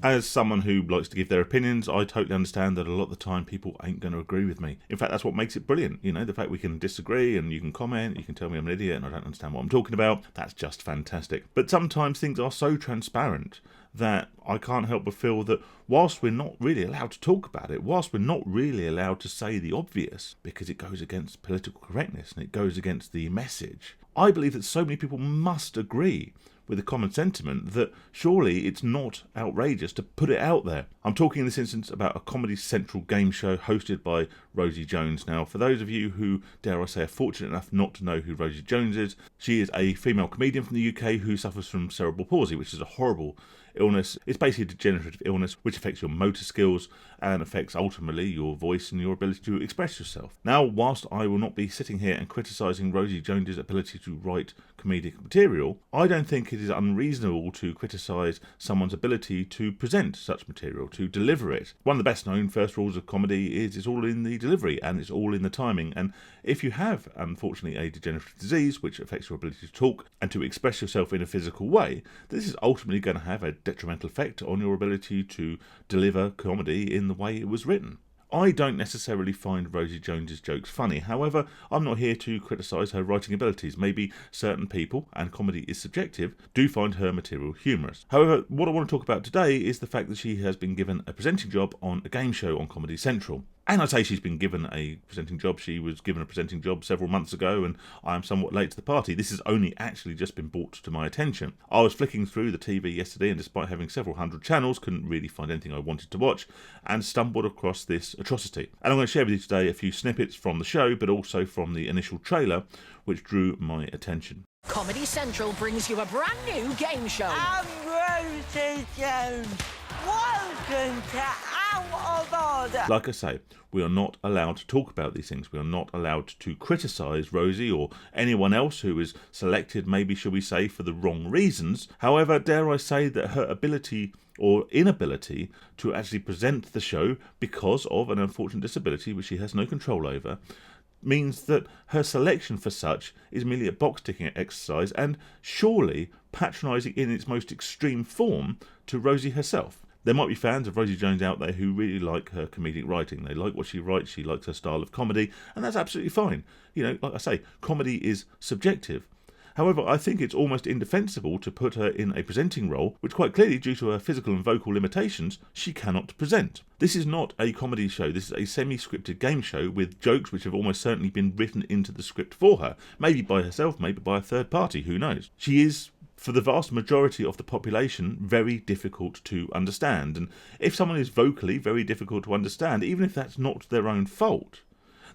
As someone who likes to give their opinions, I totally understand that a lot of the time people ain't going to agree with me. In fact, that's what makes it brilliant. You know, the fact we can disagree and you can comment, you can tell me I'm an idiot and I don't understand what I'm talking about. That's just fantastic. But sometimes things are so transparent that I can't help but feel that whilst we're not really allowed to talk about it, whilst we're not really allowed to say the obvious, because it goes against political correctness and it goes against the message, I believe that so many people must agree with the common sentiment that surely it's not outrageous to put it out there. I'm talking in this instance about a Comedy Central game show hosted by Rosie Jones. Now, for those of you who, dare I say, are fortunate enough not to know who Rosie Jones is, she is a female comedian from the UK who suffers from cerebral palsy, which is a horrible illness. It's basically a degenerative illness which affects your motor skills and affects ultimately your voice and your ability to express yourself. Now, whilst I will not be sitting here and criticising Rosie Jones's ability to write comedic material, I don't think it is unreasonable to criticise someone's ability to present such material, to deliver it. One of the best known first rules of comedy is it's all in the delivery and it's all in the timing. And if you have, unfortunately, a degenerative disease which affects your ability to talk and to express yourself in a physical way, this is ultimately going to have a detrimental effect on your ability to deliver comedy in the way it was written. I don't necessarily find Rosie Jones's jokes funny. However, I'm not here to criticise her writing abilities. Maybe certain people, and comedy is subjective, do find her material humorous. However, what I want to talk about today is the fact that she has been given a presenting job on a game show on Comedy Central. And I say she's been given a presenting job. She was given a presenting job several months ago, and I am somewhat late to the party. This has only actually just been brought to my attention. I was flicking through the TV yesterday, and despite having several hundred channels, couldn't really find anything I wanted to watch, and stumbled across this atrocity. And I'm going to share with you today a few snippets from the show, but also from the initial trailer, which drew my attention. Comedy Central brings you a brand new game show. I'm Rosie Jones. Welcome to Out of Order. Like I say, we are not allowed to talk about these things. We are not allowed to criticise Rosie or anyone else who is selected, maybe, shall we say, for the wrong reasons. However, dare I say that her ability or inability to actually present the show because of an unfortunate disability which she has no control over means that her selection for such is merely a box-ticking exercise and surely patronising in its most extreme form to Rosie herself. There might be fans of Rosie Jones out there who really like her comedic writing. They like what she writes, she likes her style of comedy, and that's absolutely fine. You know, like I say, comedy is subjective. However, I think it's almost indefensible to put her in a presenting role, which quite clearly, due to her physical and vocal limitations, she cannot present. This is not a comedy show, this is a semi-scripted game show with jokes which have almost certainly been written into the script for her. Maybe by herself, maybe by a third party, who knows. She is, for the vast majority of the population, very difficult to understand. And if someone is vocally very difficult to understand, even if that's not their own fault,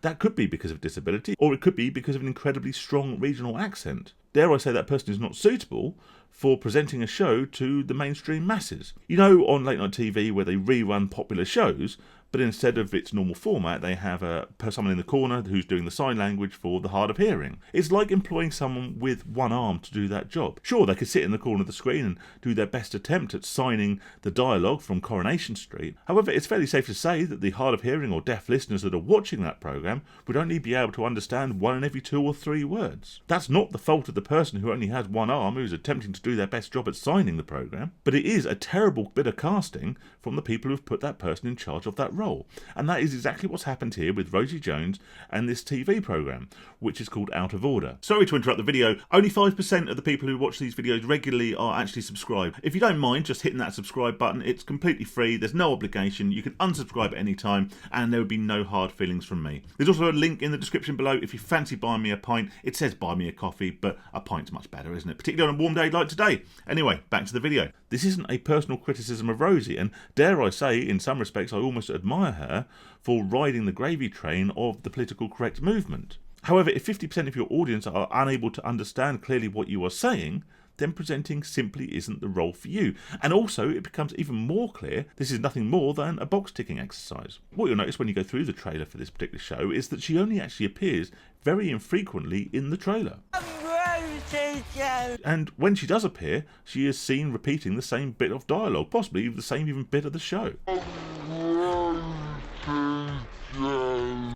that could be because of disability, or it could be because of an incredibly strong regional accent. Dare I say that person is not suitable for presenting a show to the mainstream masses. You know, on late night TV where they rerun popular shows, but instead of its normal format, they have someone in the corner who's doing the sign language for the hard of hearing. It's like employing someone with one arm to do that job. Sure, they could sit in the corner of the screen and do their best attempt at signing the dialogue from Coronation Street. However, it's fairly safe to say that the hard of hearing or deaf listeners that are watching that programme would only be able to understand one in every 2 or 3 words. That's not the fault of the person who only has one arm who's attempting to do their best job at signing the programme, but it is a terrible bit of casting from the people who've put that person in charge of that role. And that is exactly what's happened here with Rosie Jones and this TV programme, which is called Out of Order. Sorry to interrupt the video, only 5% of the people who watch these videos regularly are actually subscribed. If you don't mind just hitting that subscribe button, it's completely free, there's no obligation, you can unsubscribe at any time, and there would be no hard feelings from me. There's also a link in the description below if you fancy buying me a pint. It says buy me a coffee, but a pint's much better, isn't it? Particularly on a warm day like today. Anyway, back to the video. This isn't a personal criticism of Rosie, and dare I say, in some respects, I almost admire her for riding the gravy train of the political correct movement. However, if 50% of your audience are unable to understand clearly what you are saying, then presenting simply isn't the role for you. And also, it becomes even more clear this is nothing more than a box-ticking exercise. What you'll notice when you go through the trailer for this particular show is that she only actually appears very infrequently in the trailer. And when she does appear, she is seen repeating the same bit of dialogue, possibly the same even bit of the show.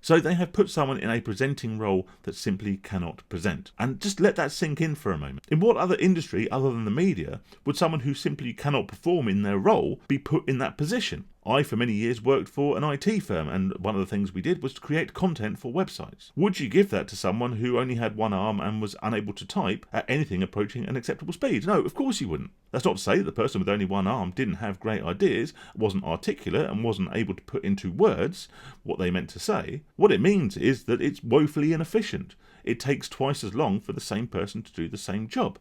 So they have put someone in a presenting role that simply cannot present. And just let that sink in for a moment. In what other industry other than the media would someone who simply cannot perform in their role be put in that position? I, for many years, worked for an IT firm, and one of the things we did was to create content for websites. Would you give that to someone who only had one arm and was unable to type at anything approaching an acceptable speed? No, of course you wouldn't. That's not to say that the person with only one arm didn't have great ideas, wasn't articulate, and wasn't able to put into words what they meant to say. What it means is that it's woefully inefficient. It takes twice as long for the same person to do the same job.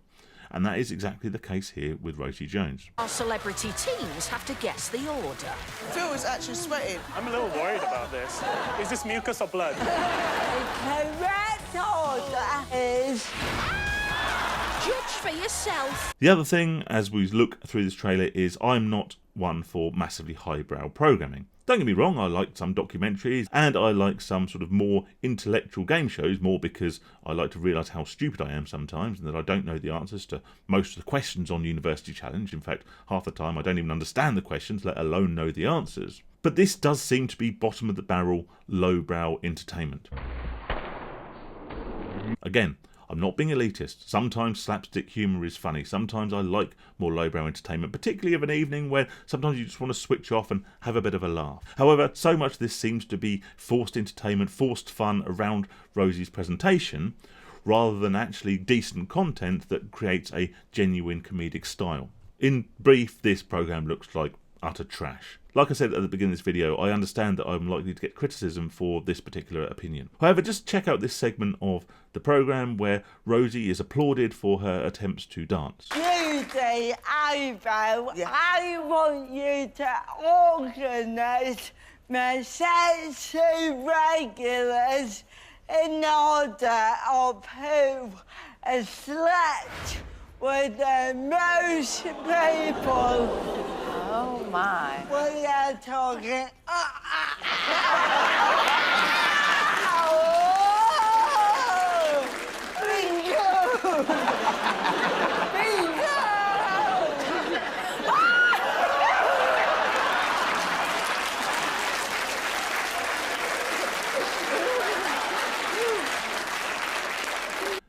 And that is exactly the case here with Rosie Jones. Our celebrity teams have to guess the order. Phil is actually sweating. I'm a little worried about this. Is this mucus or blood? The correct order is... Judge for yourself. The other thing, as we look through this trailer, is I'm not one for massively highbrow programming. Don't get me wrong, I like some documentaries and I like some sort of more intellectual game shows, more because I like to realise how stupid I am sometimes and that I don't know the answers to most of the questions on University Challenge. In fact, half the time I don't even understand the questions, let alone know the answers. But this does seem to be bottom of the barrel, lowbrow entertainment. Again, I'm not being elitist. Sometimes slapstick humour is funny. Sometimes I like more lowbrow entertainment, particularly of an evening where sometimes you just want to switch off and have a bit of a laugh. However, so much of this seems to be forced entertainment, forced fun around Rosie's presentation, rather than actually decent content that creates a genuine comedic style. In brief, this programme looks like utter trash. Like I said at the beginning of this video, I understand that I'm likely to get criticism for this particular opinion. However, just check out this segment of the programme where Rosie is applauded for her attempts to dance. Tuesday, eyebrow, I want you to organise my sexy regulars in order of who has slept with the most people. Oh my. We are talking. Bingo! Bingo!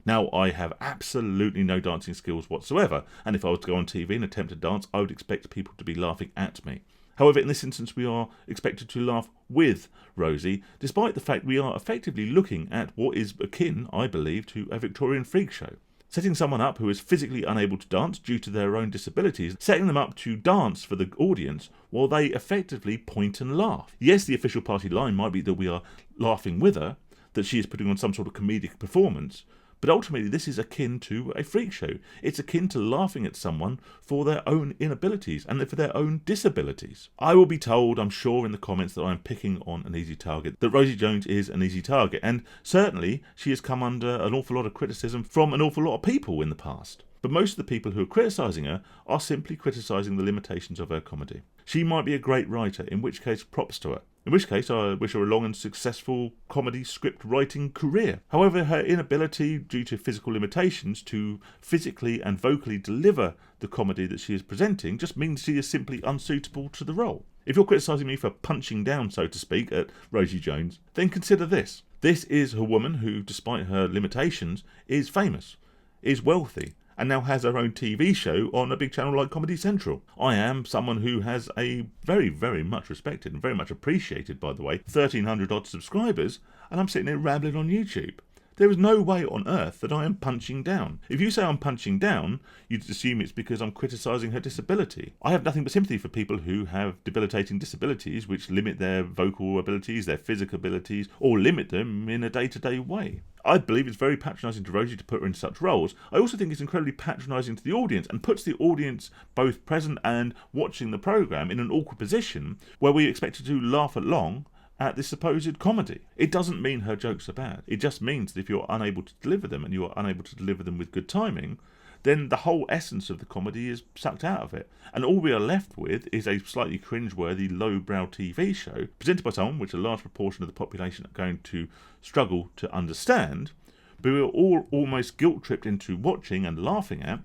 Now, I have absolutely no dancing skills whatsoever, and if I was to go on TV and attempt to dance, I would expect people to be laughing at me. However, in this instance, we are expected to laugh with Rosie, despite the fact we are effectively looking at what is akin, I believe, to a Victorian freak show. Setting someone up who is physically unable to dance due to their own disabilities, setting them up to dance for the audience while they effectively point and laugh. Yes, the official party line might be that we are laughing with her, that she is putting on some sort of comedic performance, but ultimately this is akin to a freak show. It's akin to laughing at someone for their own inabilities and for their own disabilities. I will be told, I'm sure, in the comments that I'm picking on an easy target, that Rosie Jones is an easy target, and certainly she has come under an awful lot of criticism from an awful lot of people in the past. But most of the people who are criticising her are simply criticising the limitations of her comedy. She might be a great writer, in which case props to her. In which case I wish her a long and successful comedy script writing career. However, her inability, due to physical limitations, to physically and vocally deliver the comedy that she is presenting just means she is simply unsuitable to the role. If you're criticising me for punching down, so to speak, at Rosie Jones, then consider this. This is a woman who, despite her limitations, is famous, is wealthy, and now has her own TV show on a big channel like Comedy Central. I am someone who has a very, very much respected and very much appreciated, by the way, 1,300 odd subscribers, and I'm sitting there rambling on YouTube. There is no way on earth that I am punching down. If you say I'm punching down, you'd assume it's because I'm criticising her disability. I have nothing but sympathy for people who have debilitating disabilities which limit their vocal abilities, their physical abilities, or limit them in a day-to-day way. I believe it's very patronising to Rosie to put her in such roles. I also think it's incredibly patronising to the audience and puts the audience, both present and watching the programme, in an awkward position where we expect her to laugh along at this supposed comedy. It doesn't mean her jokes are bad. It just means that if you're unable to deliver them and you are unable to deliver them with good timing, then the whole essence of the comedy is sucked out of it. And all we are left with is a slightly cringeworthy, lowbrow TV show presented by someone which a large proportion of the population are going to struggle to understand, but we're all almost guilt-tripped into watching and laughing at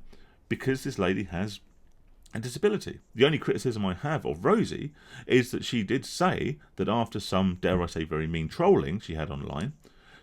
because this lady has and disability. The only criticism I have of Rosie is that she did say that after some, dare I say, very mean trolling she had online,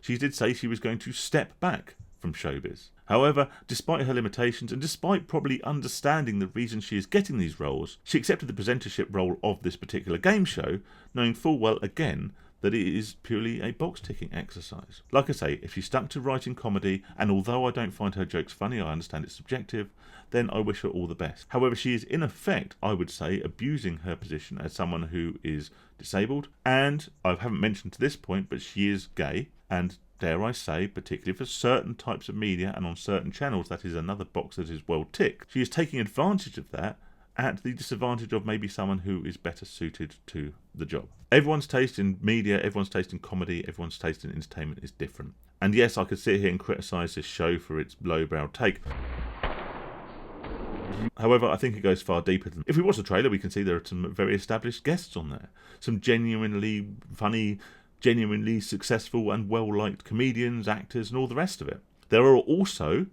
she did say she was going to step back from showbiz. However, despite her limitations and despite probably understanding the reason she is getting these roles, she accepted the presentership role of this particular game show, knowing full well again that it is purely a box-ticking exercise. Like I say, if she stuck to writing comedy, and although I don't find her jokes funny, I understand it's subjective, then I wish her all the best. However, she is in effect, I would say, abusing her position as someone who is disabled, and I haven't mentioned to this point, but she is gay, and dare I say, particularly for certain types of media and on certain channels, that is another box that is well ticked. She is taking advantage of that at the disadvantage of maybe someone who is better suited to the job. Everyone's taste in media, everyone's taste in comedy, everyone's taste in entertainment is different. And yes, I could sit here and criticise this show for its lowbrow take. However, I think it goes far deeper than... If we watch the trailer, we can see there are some very established guests on there. Some genuinely funny, genuinely successful and well-liked comedians, actors, and all the rest of it. There are also,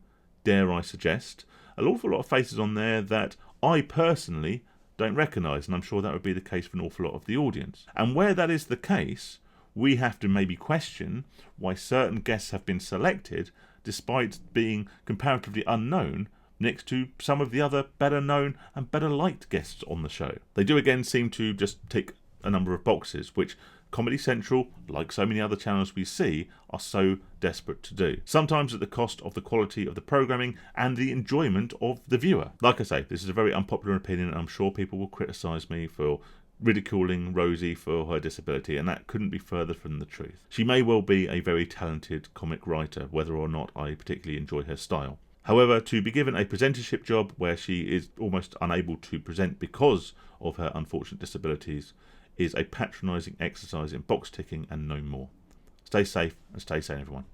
dare I suggest, an awful lot of faces on there that I personally don't recognise, and I'm sure that would be the case for an awful lot of the audience. And where that is the case, we have to maybe question why certain guests have been selected despite being comparatively unknown next to some of the other better known and better liked guests on the show. They do again seem to just tick a number of boxes, which Comedy Central, like so many other channels we see, are so desperate to do. Sometimes at the cost of the quality of the programming and the enjoyment of the viewer. Like I say, this is a very unpopular opinion, and I'm sure people will criticise me for ridiculing Rosie for her disability, and that couldn't be further from the truth. She may well be a very talented comic writer, whether or not I particularly enjoy her style. However, to be given a presentership job where she is almost unable to present because of her unfortunate disabilities is a patronising exercise in box ticking and no more. Stay safe and stay sane, everyone.